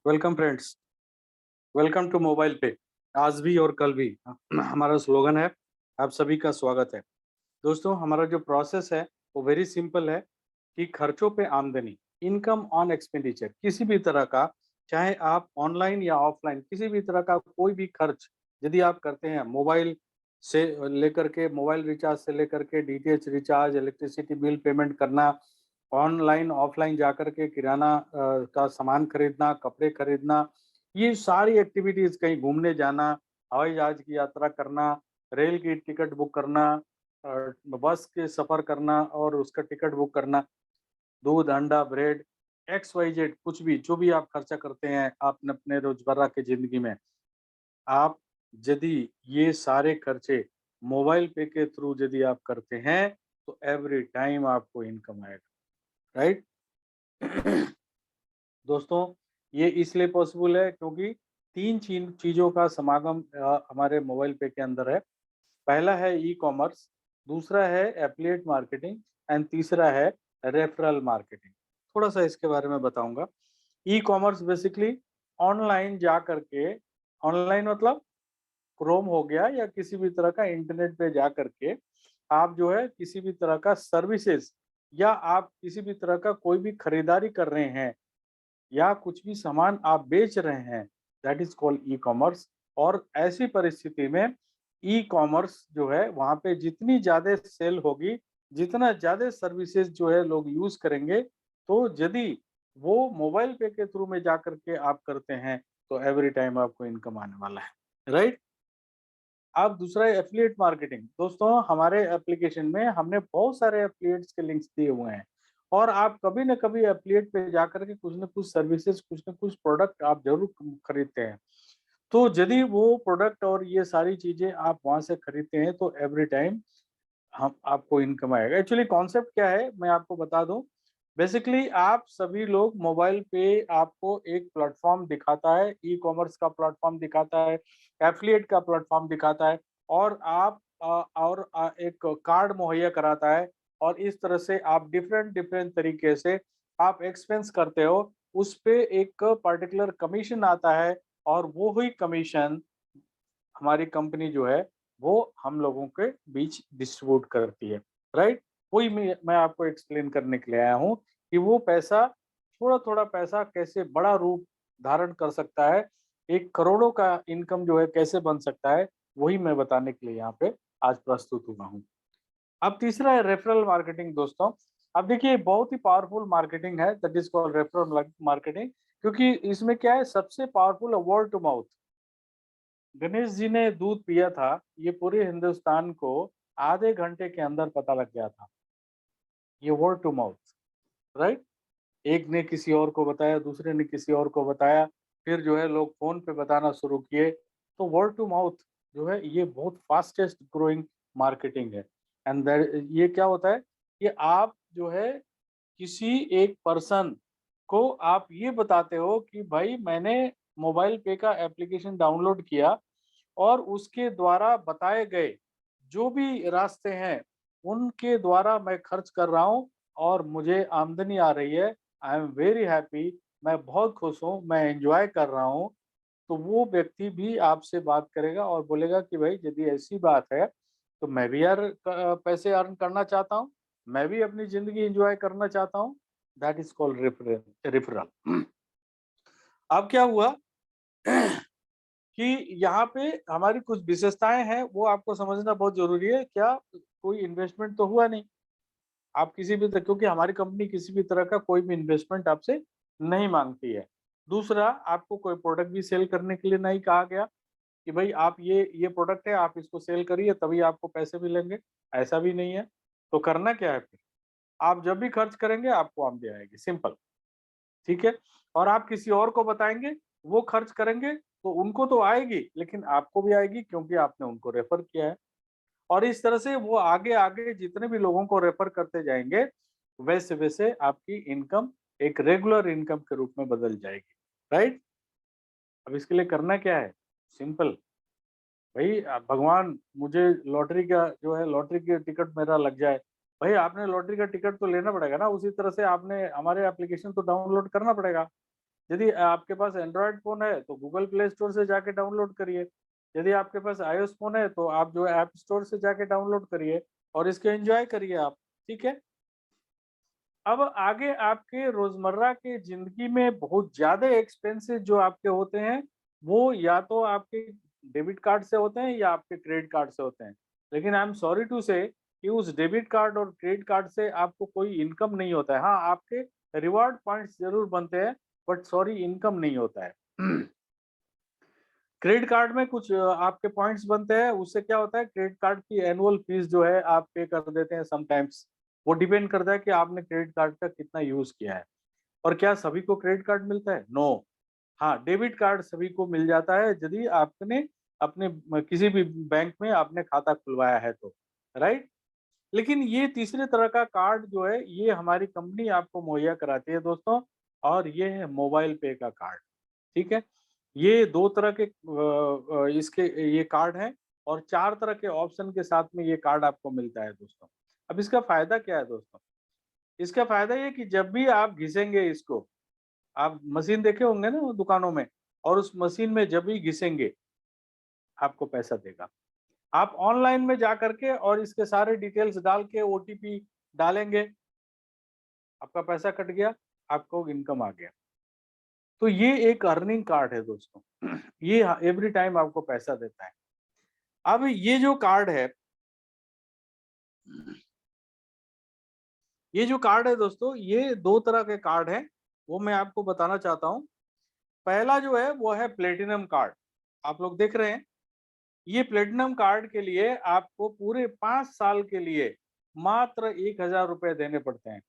Welcome friends. Welcome to mobile पे। आज भी और कल भी हमारा स्लोगन है। आप सभी का स्वागत है। दोस्तों, हमारा जो प्रोसेस है वो वेरी सिंपल है कि खर्चों पे आमदनी, इनकम ऑन एक्सपेंडिचर, किसी भी तरह का, चाहे आप ऑनलाइन या ऑफलाइन, किसी भी तरह का कोई भी खर्च यदि आप करते हैं, मोबाइल से लेकर के, मोबाइल रिचार्ज से लेकर के, DTH recharge, electricity bill payment करना, ऑनलाइन ऑफलाइन जाकर के किराना का सामान खरीदना, कपड़े खरीदना, ये सारी एक्टिविटीज, कहीं घूमने जाना, हवाई जहाज की यात्रा करना, रेल की टिकट बुक करना, बस के सफर करना और उसका टिकट बुक करना, दूध, अंडा, ब्रेड, एक्स वाई जेड, कुछ भी जो भी आप खर्चा करते हैं आपने अपने रोजमर्रा की जिंदगी में, आप यदि ये सारे खर्चे मोबाइल पे के थ्रू यदि आप करते हैं तो एवरी टाइम आपको इनकम आएगा। राइट। दोस्तों, ये इसलिए पॉसिबल है क्योंकि तीन चीजों का समागम हमारे मोबाइल पे के अंदर है। पहला है ई कॉमर्स, दूसरा है एफिलिएट मार्केटिंग एंड तीसरा है रेफरल मार्केटिंग। थोड़ा सा इसके बारे में बताऊंगा। ई कॉमर्स बेसिकली ऑनलाइन जा करके, ऑनलाइन मतलब क्रोम हो गया या किसी भी तरह का इंटरनेट पे जा करके आप जो है किसी भी तरह का सर्विसेज या आप किसी भी तरह का कोई भी खरीदारी कर रहे हैं या कुछ भी सामान आप बेच रहे हैं, that is called e commerce. और ऐसी परिस्थिति में ई कॉमर्स जो है वहां पे जितनी ज्यादा सेल होगी, जितना ज्यादा सर्विसेज जो है लोग यूज करेंगे, तो यदि वो मोबाइल पे के थ्रू में जा करके आप करते हैं तो एवरी टाइम आपको इनकम आने वाला है। राइट। अब दूसरा है एफिलिएट मार्केटिंग। दोस्तों, हमारे एप्लीकेशन में हमने बहुत सारे एफिलिएट्स के लिंक्स दिए हुए हैं और आप कभी न कभी एफिलिएट पे जाकर के कुछ न कुछ सर्विसेज, कुछ न कुछ प्रोडक्ट आप जरूर खरीदते हैं। तो यदि वो प्रोडक्ट और ये सारी चीजें आप वहां से खरीदते हैं तो एवरी टाइम हम आपको इनकम आएगा। एक्चुअली कॉन्सेप्ट क्या है मैं आपको बता दूं। बेसिकली आप सभी लोग मोबाइल पे आपको एक प्लेटफॉर्म दिखाता है, ई कॉमर्स का प्लेटफॉर्म दिखाता है, एफिलिएट का प्लेटफॉर्म दिखाता है और आप एक कार्ड मुहैया कराता है और इस तरह से आप डिफरेंट डिफरेंट तरीके से आप एक्सपेंस करते हो। उस पे एक पर्टिकुलर कमीशन आता है और वो ही कमीशन हमारी कंपनी जो है वो हम लोगों के बीच डिस्ट्रीब्यूट करती है। राइट। वही मैं आपको एक्सप्लेन करने के लिए आया हूँ कि वो पैसा, थोड़ा थोड़ा पैसा कैसे बड़ा रूप धारण कर सकता है, एक करोड़ों का इनकम जो है कैसे बन सकता है, वही मैं बताने के लिए यहाँ पे आज प्रस्तुत हुआ हूँ। अब तीसरा है रेफरल मार्केटिंग। दोस्तों, अब देखिए बहुत ही पावरफुल मार्केटिंग है, that is called referral marketing. क्योंकि इसमें क्या है, सबसे पावरफुल है word to mouth. Ganesh ji ने दूध पिया था, ये पूरे हिंदुस्तान को आधे घंटे के अंदर पता लग गया था। ये वर्ड टू माउथ। राइट। एक ने किसी और को बताया, दूसरे ने किसी और को बताया, फिर जो है लोग फोन पे बताना शुरू किए। तो वर्ड टू माउथ जो है ये बहुत फास्टेस्ट ग्रोइंग मार्केटिंग है। एंड ये क्या होता है कि आप जो है किसी एक पर्सन को आप ये बताते हो कि भाई मैंने मोबाइल पे का एप्लीकेशन डाउनलोड किया और उसके द्वारा बताए गए जो भी रास्ते हैं उनके द्वारा मैं खर्च कर रहा हूँ और मुझे आमदनी आ रही है। आई एम वेरी हैप्पी, मैं बहुत खुश हूँ, मैं एंजॉय कर रहा हूँ। तो वो व्यक्ति भी आपसे बात करेगा और बोलेगा कि भाई यदि ऐसी बात है तो मैं भी यार पैसे अर्न करना चाहता हूँ, मैं भी अपनी जिंदगी एंजॉय करना चाहता हूँ। That is called referral. अब क्या हुआ कि यहाँ पे हमारी कुछ विशेषताएं हैं, वो आपको समझना बहुत जरूरी है। क्या कोई इन्वेस्टमेंट तो हुआ नहीं, आप किसी भी क्योंकि हमारी कंपनी किसी भी तरह का कोई भी इन्वेस्टमेंट आपसे नहीं मांगती है। दूसरा, आपको कोई प्रोडक्ट भी सेल करने के लिए नहीं कहा गया कि भाई आप ये प्रोडक्ट है, आप इसको सेल करिए तभी आपको पैसे मिलेंगे, ऐसा भी नहीं है। तो करना क्या है फिर, आप जब भी खर्च करेंगे आपको आमदनी आएगी, सिंपल। ठीक है। और आप किसी और को बताएंगे, वो खर्च करेंगे तो उनको तो आएगी लेकिन आपको भी आएगी क्योंकि आपने उनको रेफर किया है। और इस तरह से वो आगे आगे जितने भी लोगों को रेफर करते जाएंगे, वैसे वैसे आपकी इनकम एक रेगुलर इनकम के रूप में बदल जाएगी। राइट। अब इसके लिए करना क्या है, सिंपल। भाई भगवान मुझे लॉटरी का जो है, लॉटरी की टिकट मेरा लग जाए, भाई आपने लॉटरी का टिकट तो लेना पड़ेगा ना, उसी तरह से आपने हमारे एप्लीकेशन तो डाउनलोड करना पड़ेगा। यदि आपके पास एंड्रॉयड फोन है तो गूगल प्ले स्टोर से जाके डाउनलोड करिए। यदि आपके पास आईओएस फोन है तो आप जो है ऐप स्टोर से जाके डाउनलोड करिए और इसको एंजॉय करिए आप। ठीक है। अब आगे आपके रोजमर्रा की जिंदगी में बहुत ज्यादा एक्सपेंसेस जो आपके होते हैं, वो या तो आपके डेबिट कार्ड से होते हैं या आपके क्रेडिट कार्ड से होते हैं। लेकिन आई एम सॉरी टू से कि उस डेबिट कार्ड और क्रेडिट कार्ड से आपको कोई इनकम नहीं होता है। हाँ, आपके रिवार्ड पॉइंट्स जरूर बनते हैं, बट सॉरी इनकम नहीं होता है। क्रेडिट कार्ड में कुछ आपके पॉइंट्स बनते हैं, उससे क्या होता है, क्रेडिट कार्ड की एनुअल फीस जो है आप पे कर देते हैं समटाइम्स। वो डिपेंड करता है कि आपने क्रेडिट कार्ड का कितना यूज किया है। और क्या सभी को क्रेडिट कार्ड मिलता है? नो। हाँ, डेबिट कार्ड सभी को मिल जाता है यदि आपने अपने किसी भी बैंक में आपने खाता खुलवाया है तो, राइट। लेकिन ये तीसरे तरह का कार्ड जो है ये हमारी कंपनी आपको मुहैया कराती है दोस्तों, और ये है मोबाइल पे का कार्ड। ठीक है। ये दो तरह के इसके ये कार्ड हैं, और चार तरह के ऑप्शन के साथ में ये कार्ड आपको मिलता है दोस्तों। अब इसका फायदा क्या है दोस्तों? इसका फायदा ये कि जब भी आप घिसेंगे इसको, आप मशीन देखे होंगे ना दुकानों में, और उस मशीन में जब भी घिसेंगे आपको पैसा देगा। आप ऑनलाइन में जा करके और इसके सारे डिटेल्स डाल के ओटीपी डालेंगे, आपका पैसा कट गया, आपको इनकम आ गया। तो ये एक अर्निंग कार्ड है दोस्तों। ये एवरी टाइम आपको पैसा देता है। अब ये जो कार्ड है, ये जो कार्ड है दोस्तों, ये दो तरह के कार्ड हैं, वो मैं आपको बताना चाहता हूँ। पहला जो है वो है प्लेटिनम कार्ड। आप लोग देख रहे हैं, ये प्लेटिनम कार्ड के लिए आपको पूरे 5 साल के लिए मात्र 1,000 रुपए देने पड़ते हैं।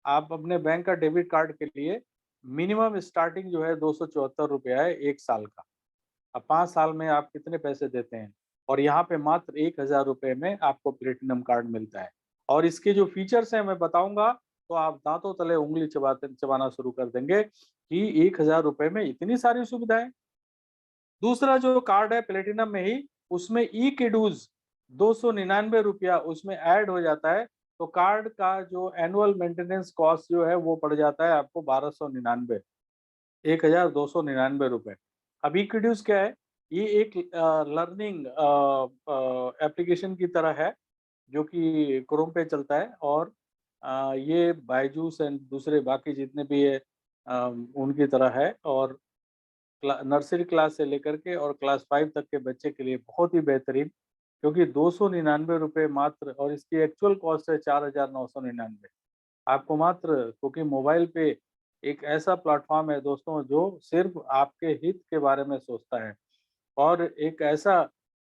आप अपने बैंक का डेबिट कार्ड के लिए मिनिमम स्टार्टिंग जो है 274 रुपया है 1 साल का। अब 5 साल में आप कितने पैसे देते हैं? और यहाँ पे मात्र 1,000 रुपए में आपको प्लेटिनम कार्ड मिलता है। और इसके जो फीचर्स हैं मैं बताऊंगा, तो आप दांतों तले उंगली चबाते चबाना शुरू कर देंगे कि 1,000 रुपए में इतनी सारी सुविधाएं। दूसरा जो कार्ड है प्लेटिनम में ही, उसमें ई किडूज 299 रुपया उसमें ऐड हो जाता है। तो कार्ड का जो एनुअल मेंटेनेंस कॉस्ट जो है वो पड़ जाता है आपको 1299, 1,299 रुपए। अब ई किडूज क्या है? ये एक लर्निंग एप्लीकेशन की तरह है, जो कि क्रोम पे चलता है। और ये बायजूस एंड दूसरे बाकी जितने भी है उनकी तरह है। और नर्सरी क्लास से लेकर के और क्लास 5 तक के बच्चे के लिए बहुत ही बेहतरीन, क्योंकि 299 रुपये मात्र, और इसकी एक्चुअल कॉस्ट है 4,999। आपको मात्र, क्योंकि मोबाइल पे एक ऐसा प्लेटफॉर्म है दोस्तों जो सिर्फ आपके हित के बारे में सोचता है, और एक ऐसा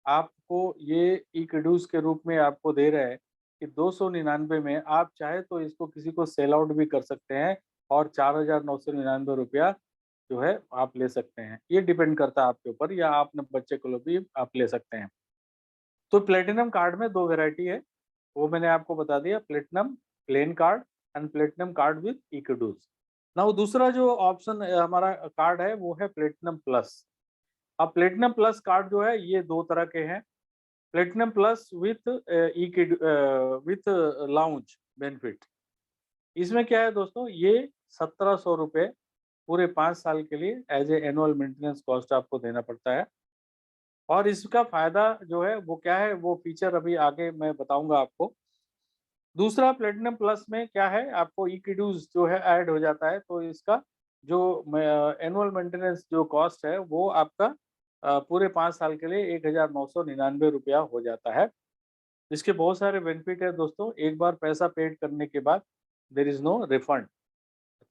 आपको ये इक्डूस के रूप में आपको दे रहा है कि 299 में आप चाहे तो इसको किसी को सेल आउट भी कर सकते हैं, और 4,999 रुपया जो है आप ले सकते हैं। ये डिपेंड करता है आपके ऊपर, या आप अपने बच्चे को भी आप ले सकते हैं। तो प्लेटिनम कार्ड में दो वैरायटी है, वो मैंने आपको बता दिया, platinum plain card and platinum card with इक्डूस। नाउ दूसरा जो ऑप्शन हमारा कार्ड है वो है प्लेटिनम प्लस। अब प्लेटिनम प्लस कार्ड जो है ये दो तरह के हैं। Platinum plus with with lounge benefit. इसमें क्या है दोस्तों, ये 1,700 रुपये पूरे 5 साल के लिए as a annual maintenance cost आपको देना पड़ता है। और इसका फायदा जो है वो क्या है, वो फीचर अभी आगे मैं बताऊंगा आपको। दूसरा प्लेटिनम प्लस में क्या है, आपको इक्विडूज जो है ऐड हो जाता है, तो इसका जो एनुअल मेंटेनेंस जो कॉस्ट है वो आपका पूरे 5 साल के लिए 1,999 रुपया हो जाता है। इसके बहुत सारे बेनिफिट है दोस्तों। एक बार पैसा पेड करने के बाद देर इज नो रिफंड।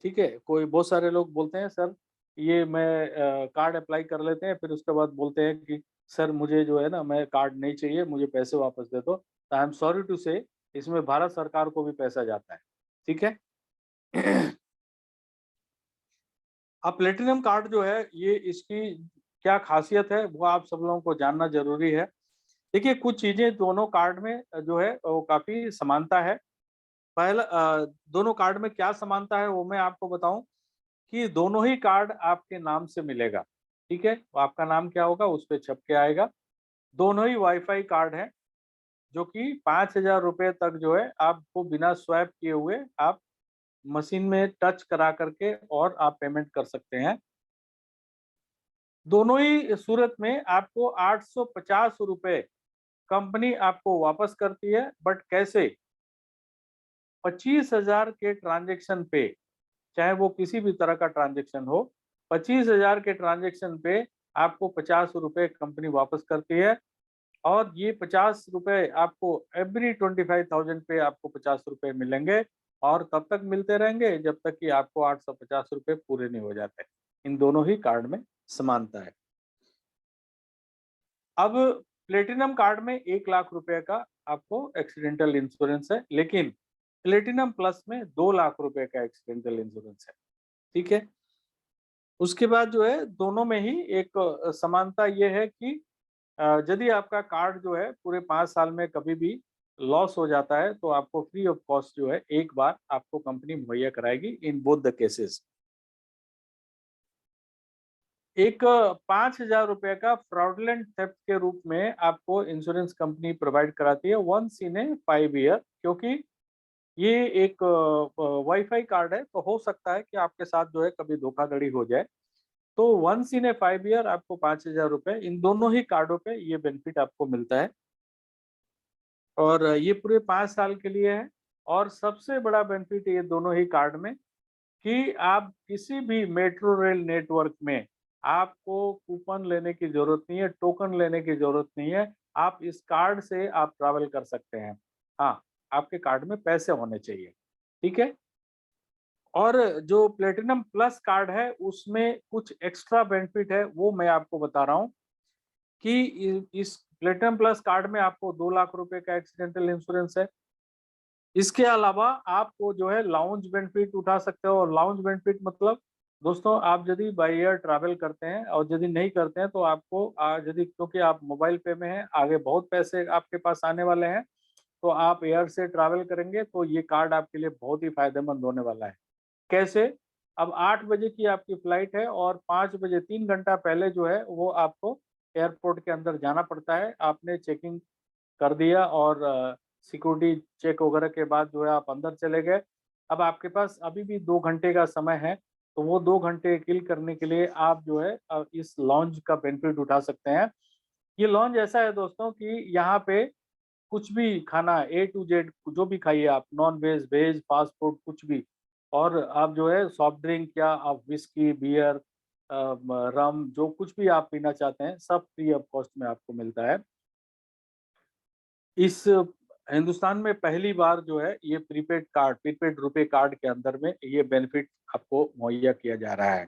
ठीक है। कोई बहुत सारे लोग बोलते हैं सर ये मैं कार्ड अप्लाई कर लेते हैं, फिर उसके बाद बोलते हैं कि सर मुझे जो है ना, मैं कार्ड नहीं चाहिए, मुझे पैसे वापस दे दो। तो आई एम सॉरी टू से, इसमें भारत सरकार को भी पैसा जाता है। ठीक है। अब प्लेटिनम कार्ड जो है ये, इसकी क्या खासियत है वो आप सब लोगों को जानना जरूरी है। देखिए, कुछ चीजें दोनों कार्ड में जो है वो काफी समानता है। पहला दोनों कार्ड में क्या समानता है वो मैं आपको बताऊं, कि दोनों ही कार्ड आपके नाम से मिलेगा। ठीक है। तो आपका नाम क्या होगा उस पे छप के आएगा। दोनों ही वाईफाई कार्ड हैं, जो कि 5,000 रुपए तक जो है आपको बिना स्वैप किए हुए आप मशीन में टच करा करके और आप पेमेंट कर सकते हैं। दोनों ही सूरत में आपको 850 रुपए कंपनी आपको वापस करती है, बट कैसे? 25,000 के ट्रांजेक्शन पे, चाहे वो किसी भी तरह का ट्रांजेक्शन हो, 25,000 के ट्रांजेक्शन पे आपको 50 रुपए कंपनी वापस करती है। और ये 50 रुपए आपको एवरी 25,000 पे आपको 50 रुपए मिलेंगे, और तब तक मिलते रहेंगे जब तक कि आपको 850 रुपए पूरे नहीं हो जाते। इन दोनों ही कार्ड में समानता है। अब प्लेटिनम कार्ड में 1,00,000 रुपए का आपको एक्सीडेंटल इंश्योरेंस है, लेकिन प्लेटिनम प्लस में 2,00,000 रुपए का एक्सीडेंटल इंश्योरेंस है। ठीक है। उसके बाद जो है दोनों में ही एक समानता ये है कि यदि आपका कार्ड जो है पूरे 5 साल में कभी भी लॉस हो जाता है, तो आपको फ्री ऑफ कॉस्ट जो है एक बार आपको कंपनी मुहैया कराएगी इन बोथ द केसेस। एक 5,000 रुपए का फ्रॉडलेंट थेफ्ट के रूप में आपको इंश्योरेंस कंपनी प्रोवाइड कराती है वंस इन ए 5 ईयर, क्योंकि ये एक वाईफाई कार्ड है, तो हो सकता है कि आपके साथ जो है कभी धोखाधड़ी हो जाए। तो वंस इन ए 5 ईयर आपको 5,000 रुपए इन दोनों ही कार्डों पे ये बेनिफिट आपको मिलता है, और ये पूरे 5 साल के लिए है। और सबसे बड़ा बेनिफिट ये दोनों ही कार्ड में कि आप किसी भी मेट्रो रेल नेटवर्क में आपको कूपन लेने की जरूरत नहीं है, टोकन लेने की जरूरत नहीं है। आप इस कार्ड से आप ट्रैवल कर सकते हैं। हाँ, आपके कार्ड में पैसे होने चाहिए। ठीक है। और जो प्लेटिनम प्लस कार्ड है उसमें कुछ एक्स्ट्रा बेनिफिट है, वो मैं आपको बता रहा हूँ कि इस प्लेटिनम प्लस कार्ड में आपको 2,00,000 रुपए का एक्सीडेंटल इंश्योरेंस है। इसके अलावा आपको जो है लाउंज बेनिफिट उठा सकते हो। और लाउंज बेनिफिट मतलब दोस्तों, आप यदि बाई एयर ट्रैवल करते हैं और यदि नहीं करते हैं तो आपको यदि, क्योंकि आप मोबाइल पे में हैं, आगे बहुत पैसे आपके पास आने वाले हैं, तो आप एयर से ट्रैवल करेंगे तो ये कार्ड आपके लिए बहुत ही फायदेमंद होने वाला है। कैसे? अब 8 बजे की आपकी फ्लाइट है और 5 बजे 3 घंटा पहले जो है वो आपको एयरपोर्ट के अंदर जाना पड़ता है। आपने चेकिंग कर दिया और सिक्योरिटी चेक वगैरह के बाद जो है आप अंदर चले गए। अब आपके पास अभी भी 2 घंटे का समय है, तो वो 2 घंटे किल करने के लिए आप जो है इस लॉन्ज का बेनिफिट उठा सकते हैं। ये लॉन्ज ऐसा है दोस्तों कि यहाँ पे कुछ भी खाना ए टू जेड जो भी खाइए आप, non veg, veg, fast food कुछ भी। और आप जो है सॉफ्ट ड्रिंक या आप विस्की, बियर, रम, जो कुछ भी आप पीना चाहते हैं सब फ्री ऑफ कॉस्ट में आपको मिलता है। इस हिंदुस्तान में पहली बार जो है ये प्रीपेड रुपए कार्ड के अंदर में ये बेनिफिट आपको मुहैया किया जा रहा है।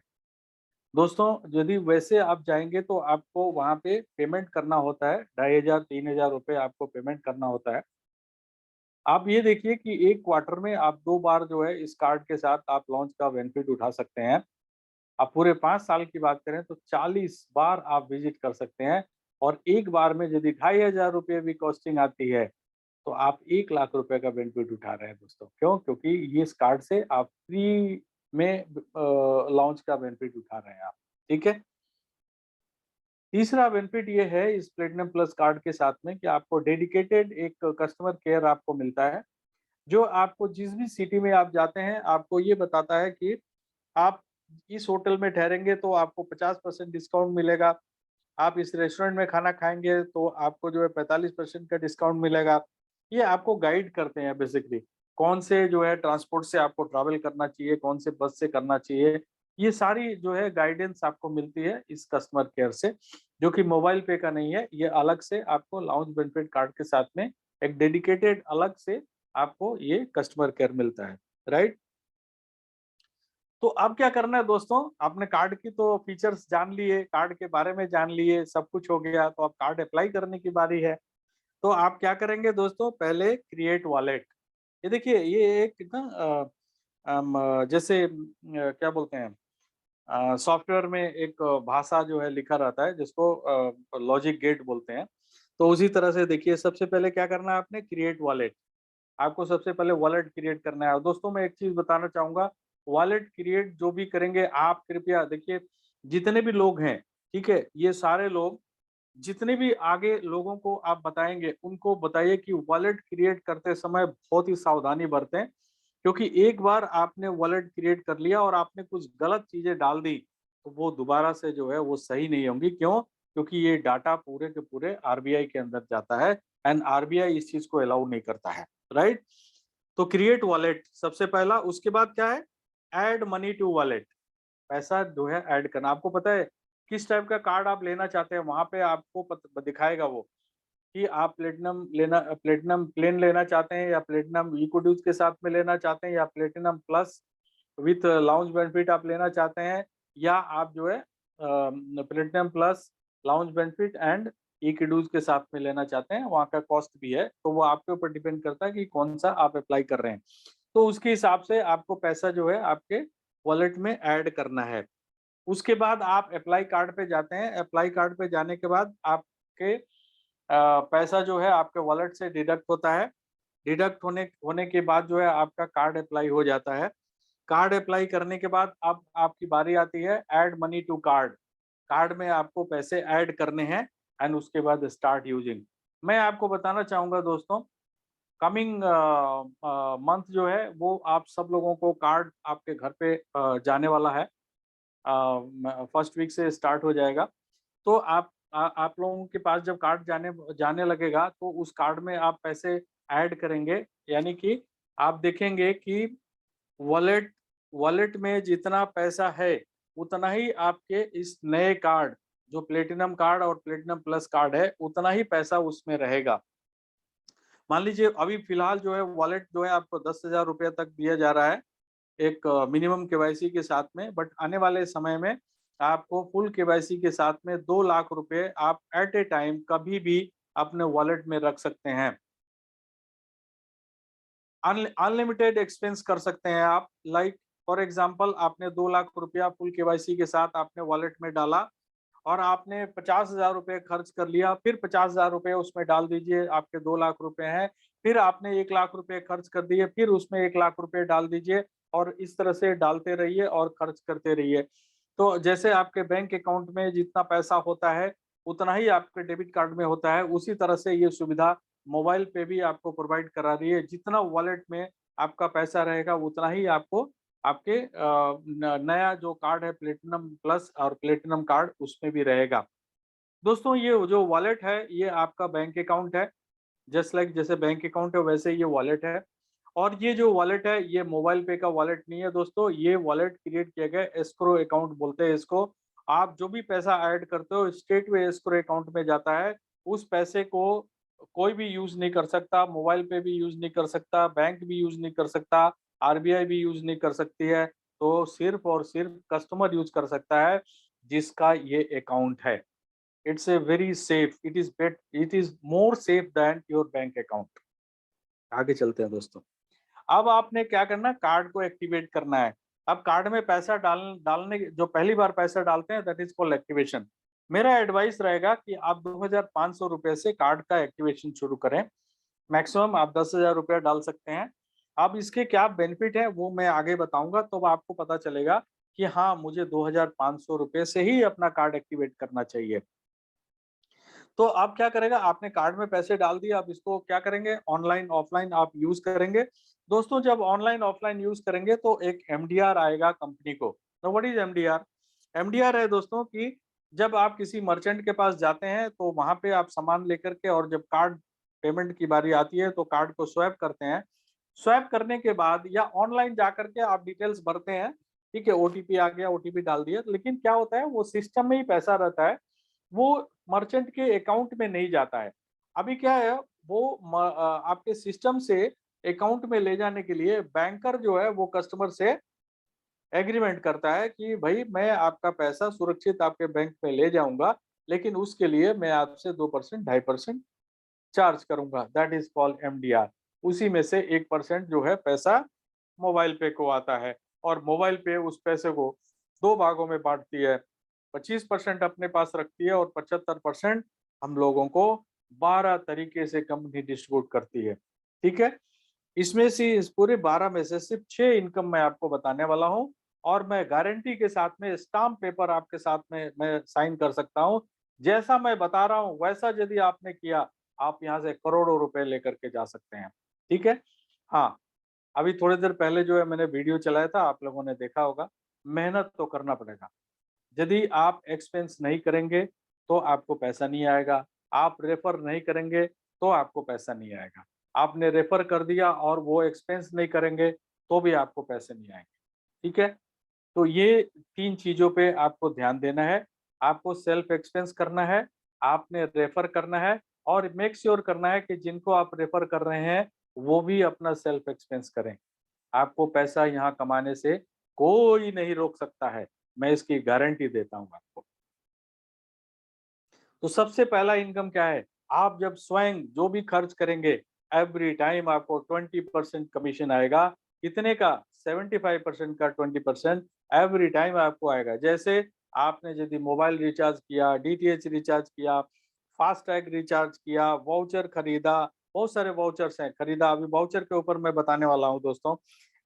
दोस्तों, यदि वैसे आप जाएंगे तो आपको वहाँ पे पेमेंट करना होता है, 2,500-3,000 रुपए आपको पेमेंट करना होता है। आप ये देखिए कि एक क्वार्टर में आप 2 बार जो है इस कार्ड के साथ आप लॉन्च का बेनिफिट उठा सकते हैं। आप पूरे 5 साल की बात करें तो 40 बार आप विजिट कर सकते हैं। और एक बार में यदि 2,500 रुपये भी कॉस्टिंग आती है, तो आप 1,00,000 रुपए का बेनिफिट उठा रहे हैं दोस्तों। क्यों? क्योंकि ये इस कार्ड से आप फ्री में लॉन्च का बेनिफिट उठा रहे हैं आप। ठीक है। तीसरा बेनिफिट ये है इस प्लेटिनम प्लस कार्ड के साथ में कि आपको डेडिकेटेड एक कस्टमर केयर आपको मिलता है, जो आपको जिस भी सिटी में आप जाते हैं आपको ये बताता है कि आप इस होटल में ठहरेंगे तो आपको 50% डिस्काउंट मिलेगा। आप इस रेस्टोरेंट में खाना खाएँगे तो आपको जो है 45% का डिस्काउंट मिलेगा। ये आपको गाइड करते हैं बेसिकली, कौन से जो है ट्रांसपोर्ट से आपको ट्रैवल करना चाहिए, कौन से बस से करना चाहिए। ये सारी जो है गाइडेंस आपको मिलती है इस कस्टमर केयर से, जो कि मोबाइल पे का नहीं है। ये अलग से आपको लाउंज बेनिफिट कार्ड के साथ में एक डेडिकेटेड अलग से आपको ये कस्टमर केयर मिलता है, राइट? तो अब क्या करना है दोस्तों, आपने कार्ड की तो फीचर्स जान लिए, कार्ड के बारे में जान लिए, सब कुछ हो गया, तो अब कार्ड अप्लाई करने की बारी है। तो आप क्या करेंगे दोस्तों, पहले क्रिएट वॉलेट। ये देखिए, ये एक ना जैसे क्या बोलते हैं, सॉफ्टवेयर में एक भाषा जो है लिखा रहता है जिसको लॉजिक गेट बोलते हैं। तो उसी तरह से देखिए, सबसे पहले क्या करना है, आपने क्रिएट वॉलेट। आपको सबसे पहले वॉलेट क्रिएट करना है। और दोस्तों, मैं एक चीज बताना चाहूंगा, वॉलेट क्रिएट जो भी करेंगे आप, कृपया देखिए, जितने भी लोग हैं, ठीक है, ये सारे लोग, जितने भी आगे लोगों को आप बताएंगे उनको बताइए कि वॉलेट क्रिएट करते समय बहुत ही सावधानी बरतें। क्योंकि एक बार आपने वॉलेट क्रिएट कर लिया और आपने कुछ गलत चीजें डाल दी तो वो दोबारा से जो है वो सही नहीं होंगी। क्यों? क्योंकि ये डाटा पूरे के पूरे आरबीआई के अंदर जाता है एंड आरबीआई इस चीज को अलाउ नहीं करता है, राइट? तो क्रिएट वॉलेट सबसे पहला। उसके बाद क्या है? Add money to wallet. पैसा जो है ऐड करना। आपको पता है किस टाइप का कार्ड आप लेना चाहते हैं, वहां पे आपको दिखाएगा वो कि आप प्लेटिनम प्लेन लेना चाहते हैं या प्लेटिनम इक्विटीज के साथ में लेना चाहते हैं या platinum plus with lounge benefit आप लेना चाहते हैं, या आप जो है platinum plus lounge benefit and equities के साथ में लेना चाहते हैं। वहाँ का कॉस्ट भी है, तो वो आपके ऊपर डिपेंड करता है कि कौन सा आप अप्लाई कर रहे हैं। तो उसके हिसाब से आपको पैसा जो है आपके वॉलेट में ऐड करना है। उसके बाद आप अप्लाई कार्ड पे जाते हैं। अप्लाई कार्ड पे जाने के बाद आपके पैसा जो है आपके वॉलेट से डिडक्ट होता है। डिडक्ट होने होने के बाद जो है आपका कार्ड अप्लाई हो जाता है। कार्ड अप्लाई करने के बाद अब आपकी बारी आती है add money to card. Card में आपको पैसे ऐड करने हैं एंड उसके बाद स्टार्ट यूजिंग। मैं आपको बताना चाहूंगा दोस्तों, कमिंग मंथ जो है वो आप सब लोगों को कार्ड आपके घर पे जाने वाला है। फर्स्ट वीक से स्टार्ट हो जाएगा। तो आप लोगों के पास जब कार्ड जाने जाने लगेगा तो उस कार्ड में आप पैसे ऐड करेंगे। यानी कि आप देखेंगे कि वॉलेट वॉलेट में जितना पैसा है उतना ही आपके इस नए कार्ड जो प्लेटिनम कार्ड और प्लेटिनम प्लस कार्ड है उतना ही पैसा उसमें रहेगा। मान लीजिए अभी फिलहाल जो है वॉलेट जो है आपको 10,000 रुपये तक दिया जा रहा है एक मिनिमम केवाईसी के साथ में, बट आने वाले समय में आपको फुल केवाईसी के साथ में 2 लाख रुपए आप एट ए टाइम कभी भी अपने वॉलेट में रख सकते हैं। अनलिमिटेड एक्सपेंस कर सकते हैं आप। लाइक फॉर एग्जांपल आपने 2 लाख रुपया फुल केवाईसी के साथ आपने वॉलेट में डाला और आपने 50,000 रुपये खर्च कर लिया, फिर 50,000 रुपये उसमें डाल दीजिए, आपके 2 लाख रुपए हैं। फिर आपने 1 लाख रुपए खर्च कर दिए, फिर उसमें 1 लाख रुपए डाल दीजिए और इस तरह से डालते रहिए और खर्च करते रहिए। तो जैसे आपके बैंक अकाउंट में जितना पैसा होता है उतना ही आपके डेबिट कार्ड में होता है, उसी तरह से ये सुविधा मोबाइल पे भी आपको प्रोवाइड करा रही है। जितना वॉलेट में आपका पैसा रहेगा उतना ही आपको आपके नया जो कार्ड है प्लेटिनम प्लस और प्लेटिनम कार्ड उसमें भी रहेगा। दोस्तों ये जो वॉलेट है ये आपका बैंक अकाउंट है। जस्ट लाइक जैसे बैंक अकाउंट है वैसे ये वॉलेट है। और ये जो वॉलेट है ये मोबाइल पे का वॉलेट नहीं है दोस्तों। ये वॉलेट क्रिएट किया गया एस्क्रो अकाउंट बोलते हैं इसको। आप जो भी पैसा ऐड करते हो स्ट्रेट वे एस्क्रो अकाउंट में जाता है। उस पैसे को कोई भी यूज नहीं कर सकता, मोबाइल पे भी यूज नहीं कर सकता, बैंक भी यूज नहीं कर सकता, आरबीआई भी यूज नहीं कर सकती है। तो सिर्फ और सिर्फ कस्टमर यूज कर सकता है जिसका ये अकाउंट है। It's a very safe, it is more safe than your bank account. आगे चलते हैं दोस्तों। अब आपने क्या करना, कार्ड को एक्टिवेट करना है। अब कार्ड में पैसा डालने जो पहली बार पैसा डालते हैं दैट इज कॉल्ड एक्टिवेशन। मेरा एडवाइस रहेगा कि आप 2,500 रुपए से कार्ड का एक्टिवेशन शुरू करें। मैक्सिमम आप 10,000 रुपया डाल सकते हैं। अब इसके क्या बेनिफिट है वो मैं आगे बताऊंगा, तो आपको पता चलेगा कि हाँ मुझे 2,500 रुपये से ही अपना कार्ड एक्टिवेट करना चाहिए। तो आप क्या करेगा, आपने कार्ड में पैसे डाल दिए, आप इसको क्या करेंगे, ऑनलाइन ऑफलाइन आप यूज करेंगे। दोस्तों जब ऑनलाइन ऑफलाइन यूज करेंगे तो एक एमडीआर आएगा कंपनी को। तो व्हाट इज एमडीआर? एमडीआर है दोस्तों कि जब आप किसी मर्चेंट के पास जाते हैं तो वहां पे आप सामान लेकर के, और जब कार्ड पेमेंट की बारी आती है तो कार्ड को स्वैप करते हैं। स्वैप करने के बाद या ऑनलाइन जाकर के आप डिटेल्स भरते हैं, ठीक है, ओटीपी आ गया, ओटीपी डाल दिया, लेकिन क्या होता है वो सिस्टम में ही पैसा रहता है, वो मर्चेंट के अकाउंट में नहीं जाता है। अभी क्या है, वो आपके सिस्टम से अकाउंट में ले जाने के लिए बैंकर जो है वो कस्टमर से एग्रीमेंट करता है कि भाई मैं आपका पैसा सुरक्षित आपके बैंक में ले जाऊंगा, लेकिन उसके लिए मैं आपसे 2% 2.5% चार्ज करूंगा, दैट इज कॉल्ड एमडीआर। उसी में से 1% जो है पैसा मोबाइल पे को आता है, और मोबाइल पे उस पैसे को दो भागों में बांटती है। 25% अपने पास रखती है और 75% हम लोगों को 12 तरीके से कंपनी डिस्ट्रीब्यूट करती है। ठीक है, इसमें से इस पूरे 12 में से सिर्फ 6 इनकम मैं आपको बताने वाला हूँ, और मैं गारंटी के साथ में स्टाम्प पेपर आपके साथ में मैं साइन कर सकता हूँ। जैसा मैं बता रहा हूँ वैसा यदि आपने किया, आप यहाँ से करोड़ों रुपए लेकर के जा सकते हैं। ठीक है, हाँ। अभी थोड़ी देर पहले जो है मैंने वीडियो चलाया था, आप लोगों ने देखा होगा। मेहनत तो करना पड़ेगा। यदि आप एक्सपेंस नहीं करेंगे तो आपको पैसा नहीं आएगा। आप रेफर नहीं करेंगे तो आपको पैसा नहीं आएगा। आपने रेफर कर दिया और वो एक्सपेंस नहीं करेंगे तो भी आपको पैसे नहीं आएंगे। ठीक है? तो ये 3 चीज़ों पे आपको ध्यान देना है। आपको सेल्फ एक्सपेंस करना है, आपने रेफर करना है और मेक श्योर करना है कि जिनको आप रेफर कर रहे हैं, वो भी अपना सेल्फ एक्सपेंस करें। आपको पैसा यहाँ कमाने से कोई नहीं रोक सकता है। मैं इसकी गारंटी देता हूँ आपको। तो सबसे पहला इनकम क्या है? आप जब स्वयं जो भी खर्च करेंगे, एवरी टाइम आपको 20% कमीशन आएगा। कितने का? 75% का 20% एवरी टाइम आपको आएगा। जैसे आपने यदि मोबाइल रिचार्ज किया, डीटीएच रिचार्ज किया, फास्टैग रिचार्ज किया, वाउचर खरीदा, बहुत सारे वाउचर्स हैं खरीदा। अभी वाउचर के ऊपर मैं बताने वाला हूँ दोस्तों।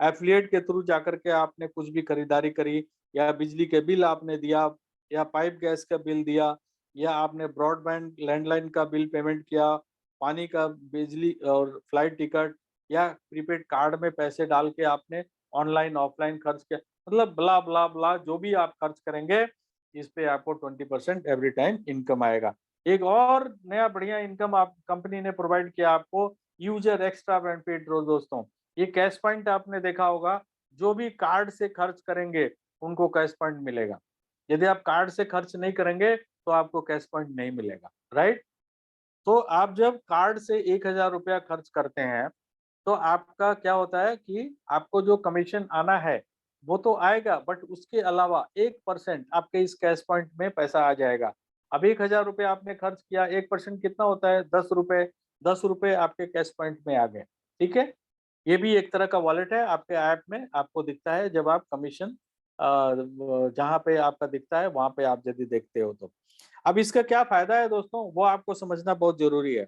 एफिलिएट के थ्रू जाकर के आपने कुछ भी खरीदारी करी, या बिजली के बिल आपने दिया, या पाइप गैस का बिल दिया, या आपने ब्रॉडबैंड लैंडलाइन का बिल पेमेंट किया, पानी का, बिजली और फ्लाइट टिकट, या प्रीपेड कार्ड में पैसे डाल के आपने ऑनलाइन ऑफलाइन खर्च किया, मतलब ब्ला ब्ला ब्ला जो भी आप खर्च करेंगे, इस पे आपको 20% एवरी टाइम इनकम आएगा। एक और नया बढ़िया इनकम आप कंपनी ने प्रोवाइड किया आपको, यूजर एक्स्ट्रा बेनिफिट दोस्तों। ये कैश पॉइंट आपने देखा होगा, जो भी कार्ड से खर्च करेंगे उनको कैश पॉइंट मिलेगा। यदि आप कार्ड से खर्च नहीं करेंगे तो आपको कैश पॉइंट नहीं मिलेगा, राइट? तो आप जब कार्ड से 1000 रुपया खर्च करते हैं तो आपका क्या होता है कि आपको जो कमीशन आना है वो तो आएगा, बट उसके अलावा 1% आपके इस कैश पॉइंट में पैसा आ जाएगा। अब 1000 रुपया आपने खर्च किया, 1% कितना होता है? 10 रुपए। 10 रुपए आपके कैश पॉइंट में आ गए। ठीक है? ये भी एक तरह का वॉलेट है, आपके ऐप में आपको दिखता है जब आप कमीशन जहाँ पे आपका दिखता है वहां पे आप यदि देखते हो तो। अब इसका क्या फायदा है दोस्तों, वो आपको समझना बहुत जरूरी है।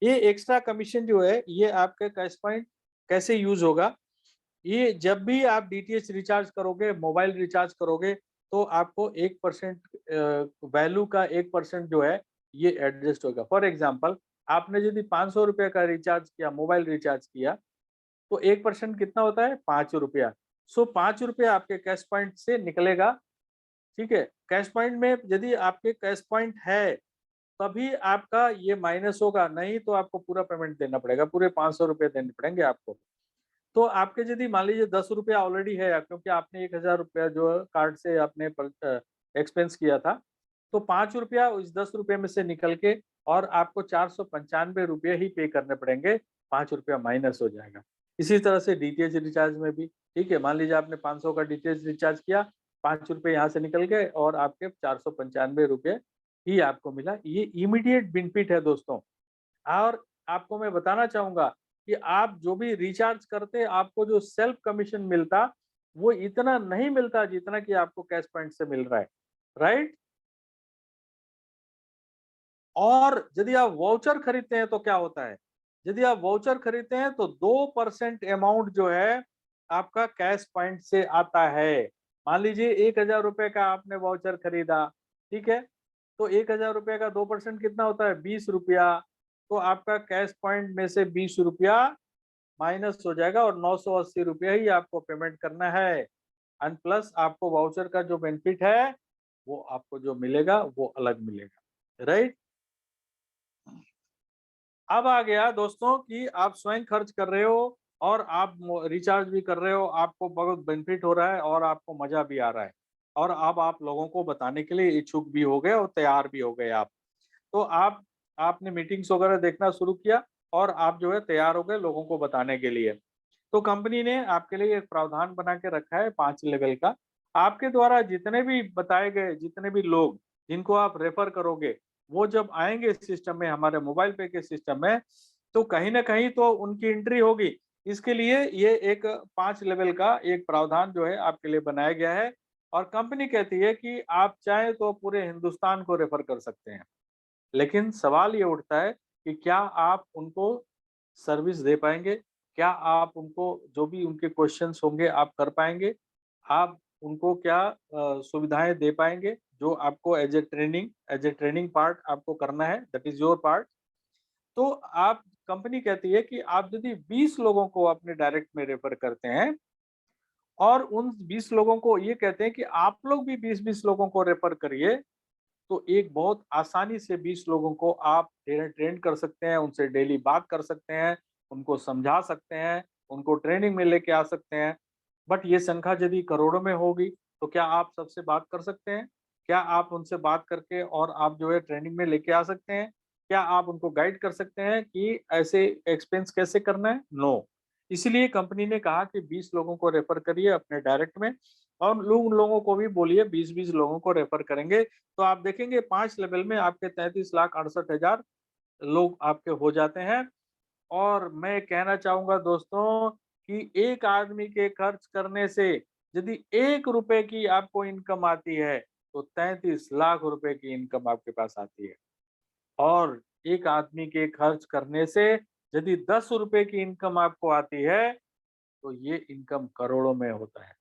ये एक्स्ट्रा कमीशन जो है, ये आपके कैश पॉइंट कैसे यूज होगा? ये जब भी आप डीटीएच रिचार्ज करोगे, मोबाइल रिचार्ज करोगे, तो आपको 1% वैल्यू का 1% जो है ये एडजस्ट होगा। फॉर एग्जाम्पल, आपने यदि 500 रुपये का रिचार्ज किया, मोबाइल रिचार्ज किया, तो 1% कितना होता है? 5 रुपया। सो 5 रुपया आपके कैश पॉइंट से निकलेगा। ठीक है? कैश पॉइंट में यदि आपके कैश पॉइंट है तभी आपका ये माइनस होगा, नहीं तो आपको पूरा पेमेंट देना पड़ेगा, पूरे 500 रुपये देने पड़ेंगे आपको। तो आपके यदि मान लीजिए 10 रुपया ऑलरेडी है, क्योंकि आपने 1000 रुपया जो कार्ड से आपने एक्सपेंस किया था, तो 5 रुपया इस 10 रुपये में से निकल के और आपको 495 रुपये ही पे करने पड़ेंगे, 5 रुपया माइनस हो जाएगा। इसी तरह से डीटीएच रिचार्ज में भी, ठीक है, मान लीजिए आपने 500 का डीटीएच रिचार्ज किया, 5 रुपये यहाँ से निकल गए और आपके 495 रुपये ही आपको मिला। ये इमीडिएट बेनिफिट है दोस्तों। और आपको मैं बताना चाहूंगा कि आप जो भी रिचार्ज करते, आपको जो सेल्फ कमीशन मिलता, वो इतना नहीं मिलता जितना कि आपको कैश पॉइंट से मिल रहा है, राइट? और यदि आप वाउचर खरीदते हैं तो क्या होता है? यदि आप वाउचर खरीदते हैं तो 2% अमाउंट जो है आपका कैश पॉइंट से आता है। मान लीजिए 1000 रुपए का आपने वाउचर खरीदा, ठीक है? तो 1000 रुपए का 2% कितना होता है? 20 रुपया। तो आपका कैश पॉइंट में से 20 रुपया माइनस हो जाएगा और 980 रुपया ही आपको पेमेंट करना है। एंड प्लस आपको वाउचर का जो बेनिफिट है वो आपको जो मिलेगा वो अलग मिलेगा, राइट? अब आ गया दोस्तों कि आप स्वयं खर्च कर रहे हो और आप रिचार्ज भी कर रहे हो, आपको बहुत बेनिफिट हो रहा है और आपको मजा भी आ रहा है, और अब आप लोगों को बताने के लिए इच्छुक भी हो गए और तैयार भी हो गए आप। तो आपने मीटिंग्स वगैरह देखना शुरू किया और आप जो है तैयार हो गए लोगों को बताने के लिए। तो कंपनी ने आपके लिए एक प्रावधान बना के रखा है 5 लेवल का। आपके द्वारा जितने भी बताए गए, जितने भी लोग जिनको आप रेफर करोगे, वो जब आएंगे सिस्टम में, हमारे मोबाइल पे के सिस्टम में, तो कहीं ना कहीं तो उनकी एंट्री होगी। इसके लिए ये एक 5 लेवल का एक प्रावधान जो है आपके लिए बनाया गया है। और कंपनी कहती है कि आप चाहे तो पूरे हिंदुस्तान को रेफर कर सकते हैं, लेकिन सवाल ये उठता है कि क्या आप उनको सर्विस दे पाएंगे? क्या आप उनको जो भी उनके क्वेश्चंस होंगे आप कर पाएंगे? आप उनको क्या सुविधाएं दे पाएंगे जो आपको एज ए ट्रेनिंग पार्ट आपको करना है, दैट इज योर पार्ट। तो आप कंपनी कहती है कि आप यदि 20 लोगों को अपने डायरेक्ट में रेफर करते हैं और उन 20 लोगों को ये कहते हैं कि आप लोग भी 20-20 लोगों को रेफर करिए, तो एक बहुत आसानी से 20 लोगों को आप ट्रेन कर सकते हैं, उनसे डेली बात कर सकते हैं, उनको समझा सकते हैं, उनको ट्रेनिंग में लेके आ सकते हैं। बट ये संख्या यदि करोड़ों में होगी, तो क्या आप सबसे बात कर सकते हैं? क्या आप उनसे बात करके और आप जो है ट्रेनिंग में लेके आ सकते हैं? क्या आप उनको गाइड कर सकते हैं कि ऐसे एक्सपेंस कैसे करना है? नो। इसीलिए कंपनी ने कहा कि 20 लोगों को रेफर करिए अपने डायरेक्ट में और उन लोगों को भी बोलिए 20-20 लोगों को रेफर करेंगे, तो आप देखेंगे 5 लेवल में आपके 33,68,000 लोग आपके हो जाते हैं। और मैं कहना चाहूँगा दोस्तों कि एक आदमी के खर्च करने से यदि 1 रुपए की आपको इनकम आती है, तो 33 लाख रुपए की इनकम आपके पास आती है। और एक आदमी के खर्च करने से यदि 10 रुपए की इनकम आपको आती है, तो ये इनकम करोड़ों में होता है।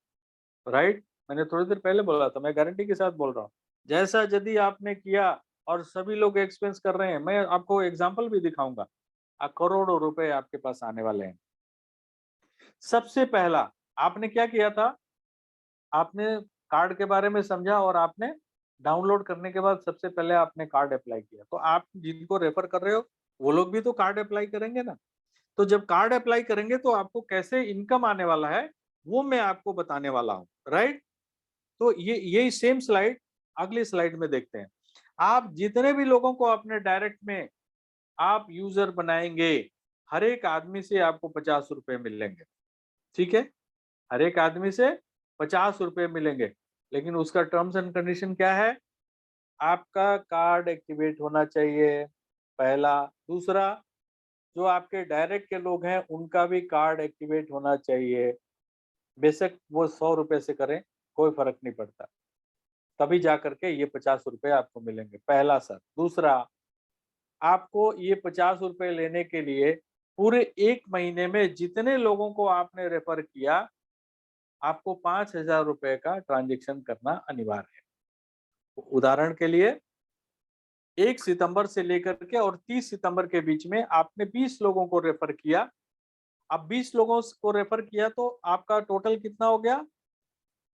राइट? मैंने थोड़ी देर पहले बोला था, मैं गारंटी के साथ बोल रहा हूँ। जैसा यदि आपने किया और सभी लोग एक्सपेंस कर रहे हैं, मैं आपको एग्जांपल भी दिखाऊँगा। करोड़ों रुपए आपके पास आने वाले हैं। सबसे पहला आपने क्या किया था? आपने कार्ड के बारे में समझा और आपने डाउनलोड करने के बाद सबसे पहले आपने कार्ड अप्लाई किया। तो आप जिनको रेफर कर रहे हो, वो लोग भी तो कार्ड अप्लाई करेंगे ना। तो जब कार्ड अप्लाई करेंगे तो आपको कैसे इनकम आने वाला है, वो मैं आपको बताने वाला हूँ। राइट? तो ये यही सेम स्लाइड अगली स्लाइड में देखते हैं। आप जितने भी लोगों को अपने डायरेक्ट में आप यूजर बनाएंगे, हर एक आदमी से आपको 50 रुपए मिलेंगे। ठीक है? हर एक आदमी से 50 रुपए मिलेंगे, लेकिन उसका टर्म्स एंड कंडीशन क्या है? आपका कार्ड एक्टिवेट होना चाहिए, पहला। दूसरा, जो आपके डायरेक्ट के लोग हैं, उनका भी कार्ड एक्टिवेट होना चाहिए। बेशक वो 100 रुपए से करें, कोई फर्क नहीं पड़ता। तभी जा करके ये 50 रुपए आपको मिलेंगे, पहला शर्त। दूसरा, आपको ये 50 रुपए लेने के लिए पूरे 1 महीने में जितने लोगों को आपने रेफर किया, आपको 5,000 रुपए का ट्रांज़ैक्शन करना अनिवार्य है। उदाहरण के लिए 1 सितंबर से लेकर के और 30 सितंबर के बीच में आपने 20 लोगों को रेफर किया। अब 20 लोगों को रेफर किया तो आपका टोटल कितना हो गया?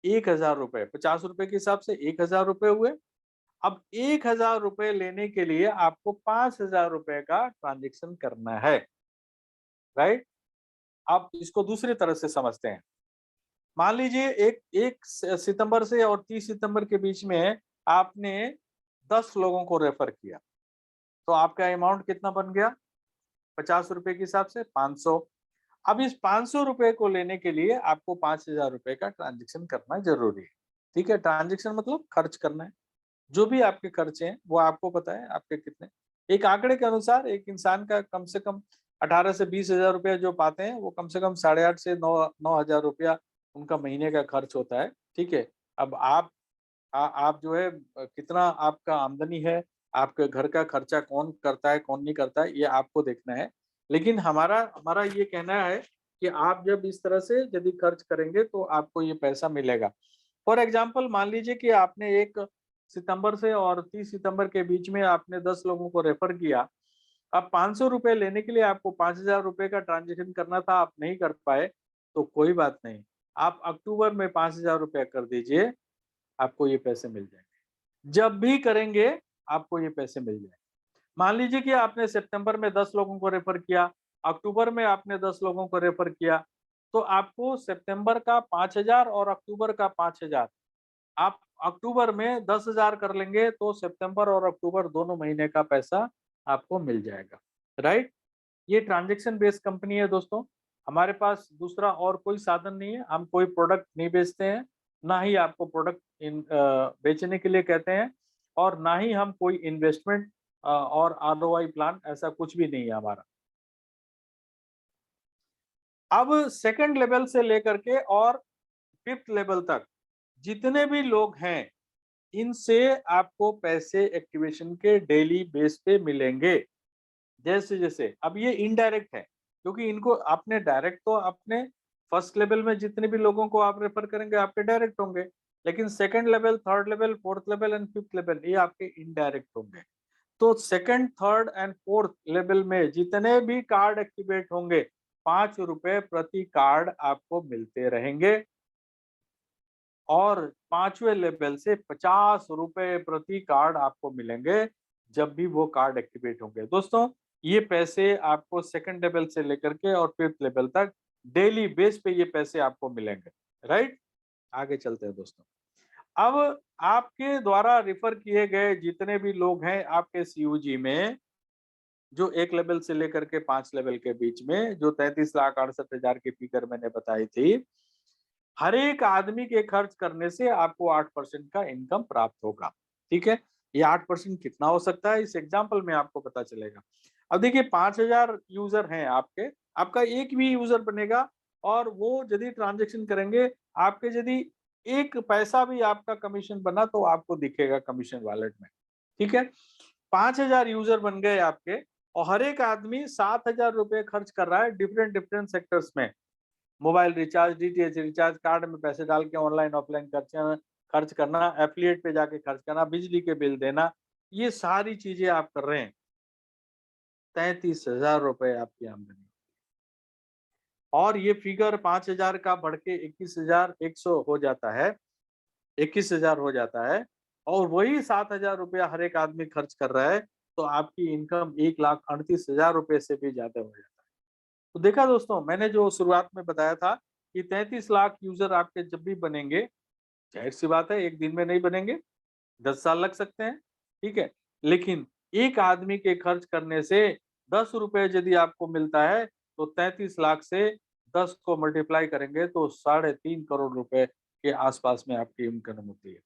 1,000 रुपए, 50 रुपए के हिसाब से 1,000 रुपए हुए। अब 1,000 रुपए लेने के लिए आपको 5,000 रुपए का ट्रांज़ैक्शन करना है। राइट? अब इसको दूसरी तरह से समझते हैं। मान लीजिए एक 1 सितंबर से और 30 सितंबर के बीच में आपने 10 लोगों को रेफर किया, तो आपका अमाउंट कितना बन गया? 50 रुपए के हिसाब से 500। अब इस 500 रुपए को लेने के लिए आपको 5,000 रुपए का ट्रांज़ैक्शन करना जरूरी है। ठीक है? ट्रांज़ैक्शन मतलब खर्च करना है। जो भी आपके खर्चे हैं, वो आपको पता है आपके कितने। एक आंकड़े के अनुसार एक इंसान का कम से कम 18 से 20,000 रुपया जो पाते हैं, वो कम से कम 8,500 से 9,000 रुपया उनका महीने का खर्च होता है। ठीक है? अब आप जो है कितना आपका आमदनी है, आपके घर का खर्चा कौन करता है, कौन नहीं करता है, ये आपको देखना है। लेकिन हमारा हमारा ये कहना है कि आप जब इस तरह से यदि खर्च करेंगे तो आपको ये पैसा मिलेगा। फॉर एग्जाम्पल मान लीजिए कि आपने 1 सितंबर से और 30 सितंबर के बीच में आपने 10 लोगों को रेफर किया। अब 500 रुपए लेने के लिए आपको 5,000 रुपए का ट्रांज़ैक्शन करना था, आप नहीं कर पाए, तो कोई बात नहीं। आप अक्टूबर में 5,000 रुपया कर दीजिए, आपको ये पैसे मिल जाएँगे। जब भी करेंगे, आपको ये पैसे मिल जाएँगे। मान लीजिए कि आपने सितंबर में 10 लोगों को रेफर किया, अक्टूबर में आपने 10 लोगों को रेफर किया, तो आपको सितंबर का 5,000 और अक्टूबर का 5,000, आप अक्टूबर में 10,000 कर लेंगे तो सितंबर और अक्टूबर दोनों महीने का पैसा आपको मिल जाएगा। राइट? ये ट्रांज़ैक्शन बेस्ड कंपनी है दोस्तों। हमारे पास दूसरा और कोई साधन नहीं है, हम कोई प्रोडक्ट नहीं बेचते हैं, ना ही आपको प्रोडक्ट बेचने के लिए कहते हैं और ना ही हम कोई इन्वेस्टमेंट और आरओआई प्लान ऐसा कुछ भी नहीं है हमारा। अब सेकंड लेवल से लेकर के और 5th लेवल तक जितने भी लोग हैं, इनसे आपको पैसे एक्टिवेशन के डेली बेस पे मिलेंगे। जैसे-जैसे अब ये इनडायरेक्ट है, क्योंकि इनको आपने डायरेक्ट तो अपने फर्स्ट लेवल में जितने भी लोगों को आप रेफर करेंगे आपके डायरेक्ट होंगे, लेकिन second level, third level, fourth level and fifth level ये आपके इनडायरेक्ट होंगे। तो second, third and fourth level में जितने भी कार्ड एक्टिवेट होंगे 5 रुपए प्रति कार्ड आपको मिलते रहेंगे, और 5वें लेवल से 50 रुपए प्रति कार्ड आपको मिलेंगे जब भी वो कार्ड एक्टिवेट होंगे। दोस्तों, ये पैसे आपको सेकंड लेवल से लेकर के और 5th लेवल तक डेली बेस पे ये पैसे आपको मिलेंगे, राइट। आगे चलते हैं दोस्तों। अब आपके द्वारा रिफर किए गए जितने भी लोग हैं आपके सीयूजी में, जो 1 लेवल से लेकर के 5 लेवल के बीच में, जो 33,68,000 की फिगर मैंने बताई थी, हर एक आदमी के खर्च करने से आपको 8% का इनकम प्राप्त होगा। ठीक है, ये 8% कितना हो सकता है, इस एग्जाम्पल में आपको पता चलेगा। अब देखिए, 5,000 यूजर हैं आपके, आपका एक भी यूजर बनेगा और वो यदि ट्रांजेक्शन करेंगे, आपके यदि एक पैसा भी आपका कमीशन बना तो आपको दिखेगा कमीशन वॉलेट में। ठीक है, 5,000 यूजर बन गए आपके, और हर एक आदमी 7,000 रुपए खर्च कर रहा है डिफरेंट डिफरेंट सेक्टर्स में। Mobile recharge, DTH recharge, card में पैसे डाल के ऑनलाइन ऑफलाइन खर्च करना, एफिलिएट पे जाके खर्च करना, बिजली के बिल देना, ये सारी चीजें आप कर रहे हैं। 33,000 रुपए आपकी आमदनी, और ये फिगर 5,000 का बढ़ के 21,100 हो जाता है, 21,000 हो जाता है, और वही 7,000 रुपया हर एक आदमी खर्च कर रहा है, तो आपकी इनकम 1,38,000 रुपए से भी ज्यादा हो जाता है। तो देखा दोस्तों, मैंने जो शुरुआत में बताया था कि 33 लाख यूजर आपके जब भी बनेंगे, जाहिर सी बात है एक दिन में नहीं बनेंगे, 10 साल लग सकते हैं। ठीक है, लेकिन एक आदमी के खर्च करने से 10 रुपए यदि आपको मिलता है, तो 33 लाख से 10 को मल्टीप्लाई करेंगे तो 3.5 करोड़ रुपए के आसपास में आपकी इनकम होती है।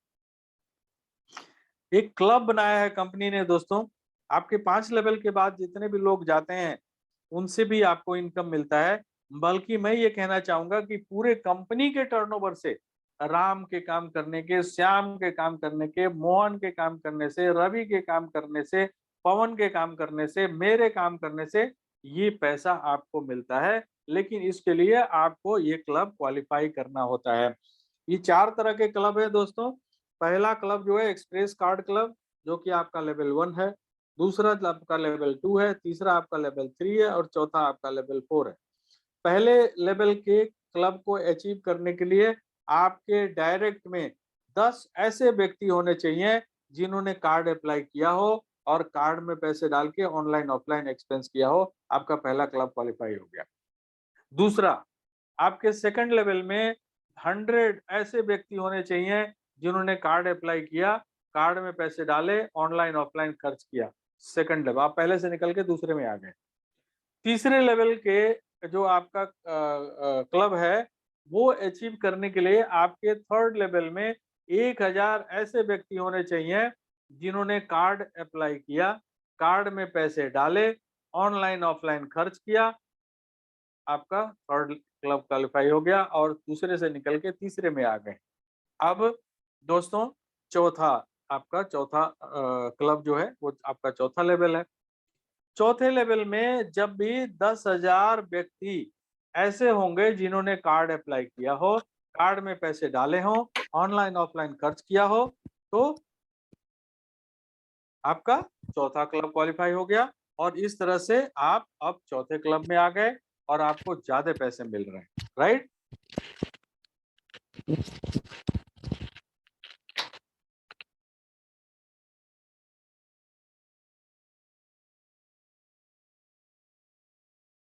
एक क्लब बनाया है कंपनी ने दोस्तों, आपके 5 लेवल के बाद जितने भी लोग जाते हैं उनसे भी आपको इनकम मिलता है। बल्कि मैं ये कहना चाहूंगा कि पूरे कंपनी के टर्नओवर से, राम के काम करने के, श्याम के काम करने के, मोहन के काम करने से, रवि के काम करने से, पवन के काम करने से, मेरे काम करने से ये पैसा आपको मिलता है। लेकिन इसके लिए आपको ये क्लब क्वालिफाई करना होता है। ये 4 तरह के क्लब है दोस्तों। पहला क्लब जो है एक्सप्रेस कार्ड क्लब, जो कि आपका लेवल 1 है। दूसरा आपका लेवल 2 है, तीसरा आपका लेवल 3 है, और चौथा आपका लेवल 4 है। पहले लेवल के क्लब को अचीव करने के लिए आपके डायरेक्ट में 10 ऐसे व्यक्ति होने चाहिए जिन्होंने कार्ड अप्लाई किया हो और कार्ड में पैसे डाल के ऑनलाइन ऑफलाइन एक्सपेंस किया हो। आपका पहला क्लब क्वालिफाई हो गया। दूसरा, आपके सेकंड लेवल में 100 ऐसे व्यक्ति होने चाहिए जिन्होंने कार्ड अप्लाई किया, कार्ड में पैसे डाले, ऑनलाइन ऑफलाइन खर्च किया। सेकंड लेवल, आप पहले से निकल के दूसरे में आ गए। तीसरे लेवल के जो आपका क्लब है, वो अचीव करने के लिए आपके थर्ड लेवल में 1,000 ऐसे व्यक्ति होने चाहिए जिन्होंने कार्ड अप्लाई किया, कार्ड में पैसे डाले, ऑनलाइन ऑफलाइन खर्च किया। आपका थर्ड क्लब क्वालिफाई हो गया और दूसरे से निकल के तीसरे में आ गए। अब दोस्तों, चौथा आपका चौथा क्लब जो है वो आपका चौथा लेवल है। चौथे लेवल में जब भी 10,000 व्यक्ति ऐसे होंगे जिन्होंने कार्ड अप्लाई किया हो, कार्ड में पैसे डाले हो, ऑनलाइन ऑफलाइन खर्च किया हो, तो आपका चौथा क्लब क्वालिफाई हो गया। और इस तरह से आप अब चौथे क्लब में आ गए और आपको ज्यादा पैसे मिल रहे हैं, राइट।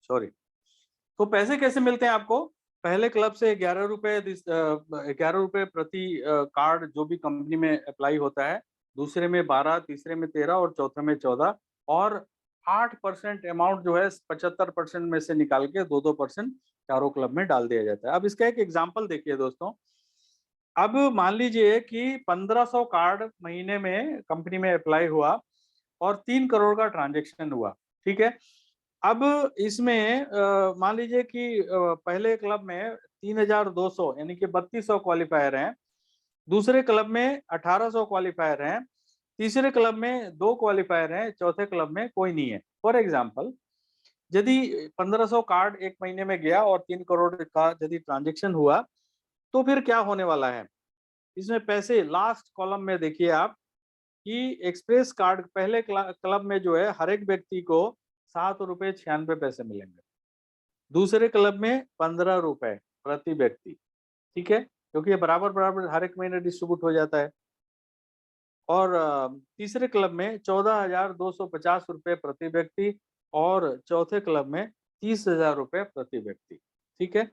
सॉरी। तो पैसे कैसे मिलते हैं आपको? पहले क्लब से 11 रुपए प्रति कार्ड जो भी कंपनी में अप्लाई होता है, दूसरे में 12, तीसरे में 13 और चौथे में 14, और 8% अमाउंट जो है 75% में से निकाल के 2-2% चारों क्लब में डाल दिया जाता है। अब इसका एक एग्जाम्पल देखिए दोस्तों। अब मान लीजिए कि 1500 कार्ड महीने में कंपनी में अप्लाई हुआ और 3 करोड़ का ट्रांजेक्शन हुआ। ठीक है, अब इसमें मान लीजिए कि पहले क्लब में 3,200 यानी कि 3,200 क्वालिफायर हैं, दूसरे क्लब में 1,800 क्वालिफायर हैं, तीसरे क्लब में 2 क्वालिफायर हैं, चौथे क्लब में कोई नहीं है। फॉर एग्जाम्पल, यदि 1,500 कार्ड एक महीने में गया और 3 करोड़ का यदि ट्रांजेक्शन हुआ, तो फिर क्या होने वाला है? इसमें पैसे लास्ट कॉलम में देखिए आप कि एक्सप्रेस कार्ड पहले क्लब में जो है हर एक व्यक्ति को 7 रुपये 96 पैसे मिलेंगे, दूसरे क्लब में 15 रुपए प्रति व्यक्ति, ठीक है, क्योंकि ये बराबर बराबर हर एक महीने डिस्ट्रीब्यूट हो जाता है। और तीसरे क्लब में 14,250 रुपये प्रति व्यक्ति और चौथे क्लब में 30,000 रुपये प्रति व्यक्ति, ठीक है।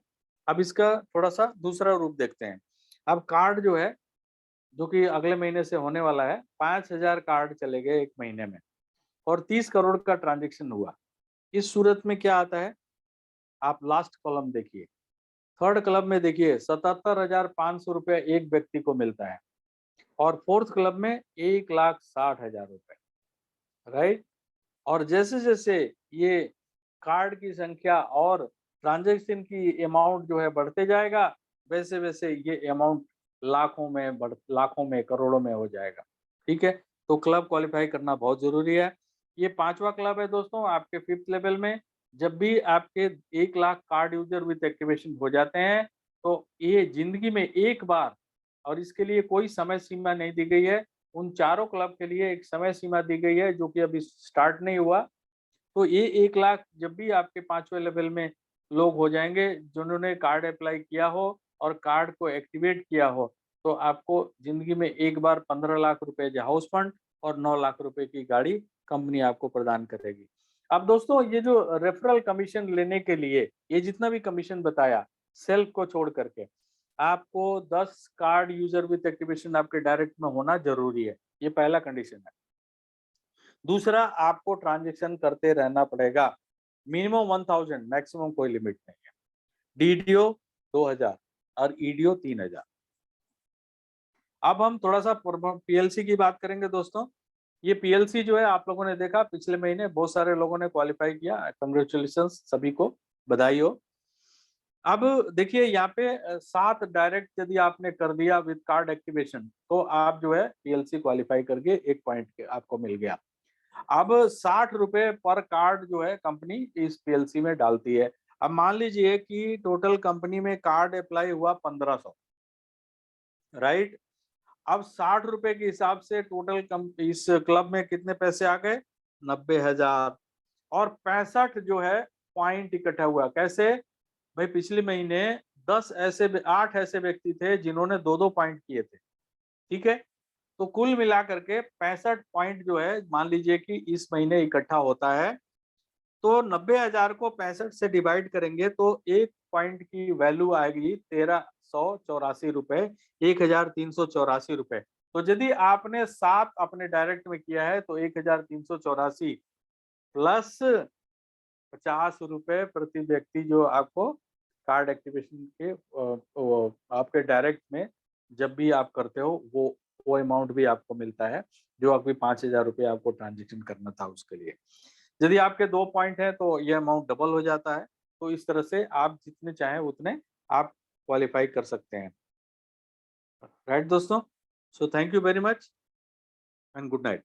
अब इसका थोड़ा सा दूसरा रूप देखते हैं। अब कार्ड जो है, जो कि अगले महीने से होने वाला है, 5,000 कार्ड चले गए एक महीने में और 30 करोड़ का ट्रांजेक्शन हुआ। इस सूरत में क्या आता है, आप लास्ट कॉलम देखिए, थर्ड क्लब में देखिए 77,500 रुपये एक व्यक्ति को मिलता है और फोर्थ क्लब में 1,60,000 रुपये, राइट। और जैसे जैसे ये कार्ड की संख्या और ट्रांजैक्शन की अमाउंट जो है बढ़ते जाएगा, वैसे वैसे ये अमाउंट लाखों में करोड़ों में हो जाएगा, ठीक है। तो क्लब क्वालिफाई करना बहुत जरूरी है। ये 5वां क्लब है दोस्तों आपके 5th लेवल में। जब भी आपके 1 lakh card user with activation हो जाते हैं तो ये जिंदगी में एक बार, और इसके लिए कोई समय सीमा नहीं दी गई है, उन चारों क्लब के लिए एक समय सीमा दी गई है जो कि अभी स्टार्ट नहीं हुआ। तो ये 1 लाख जब भी आपके 5वें लेवल में लोग हो जाएंगे जिन्होंने कार्ड अप्लाई किया हो और कार्ड को एक्टिवेट किया हो, तो आपको जिंदगी में एक बार 15 लाख रुपए हाउस फंड और 9 लाख रुपए की गाड़ी कंपनी आपको प्रदान करेगी। अब दोस्तों ये जो रेफरल कमीशन लेने के लिए, ये जितना भी कमीशन बताया सेल्फ को छोड़ करके, आपको 10 कार्ड यूजर विद एक्टिवेशन आपके डायरेक्ट में होना जरूरी है, ये पहला कंडीशन है। दूसरा, आपको ट्रांजेक्शन करते रहना पड़ेगा, मिनिमम 1000, मैक्सिमम कोई लिमिट नहीं है। डीडीओ 2000 और ईडीओ 3000। अब हम थोड़ा सा पीएलसी की बात करेंगे दोस्तों। ये पीएलसी जो है आप लोगों ने देखा पिछले महीने बहुत सारे लोगों ने क्वालिफाई किया, कंग्रेचुलेशंस सभी को, बधाई हो। अब देखिए यहाँ पे 7 डायरेक्ट यदि आपने कर दिया विद कार्ड एक्टिवेशन तो आप जो है पीएलसी क्वालिफाई करके 1 पॉइंट आपको मिल गया। अब 60 रुपए पर कार्ड जो है कंपनी इस पीएलसी में डालती है। अब मान लीजिए कि टोटल कंपनी में कार्ड अप्लाई हुआ 1500, राइट। अब 60 रुपए के हिसाब से टोटल इस क्लब में कितने पैसे आ गए, 90,000। और 65 जो है पॉइंट इकट्ठा हुआ। कैसे भाई, पिछले महीने 8 ऐसे व्यक्ति थे जिन्होंने 2-2 पॉइंट किए थे, ठीक है। तो कुल मिलाकर के 65 पॉइंट जो है मान लीजिए कि इस महीने इकट्ठा होता है, तो 90,000 को 65 से डिवाइड करेंगे तो 1 पॉइंट की वैल्यू आएगी 1384 रुपए, 1384 रुपए। तो यदि आपने 7 अपने डायरेक्ट में किया है तो 1384 प्लस 50 रुपए प्रति व्यक्ति जो आपको कार्ड एक्टिवेशन के आपके डायरेक्ट में जब भी आप करते हो वो अमाउंट भी आपको मिलता है, जो अभी 5,000 रुपये आपको ट्रांजेक्शन करना था उसके लिए। यदि आपके 2 पॉइंट है तो ये अमाउंट डबल हो जाता है। तो इस तरह से आप जितने चाहें उतने आप क्वालिफाई कर सकते हैं, राइट दोस्तों। So thank you very much and good night.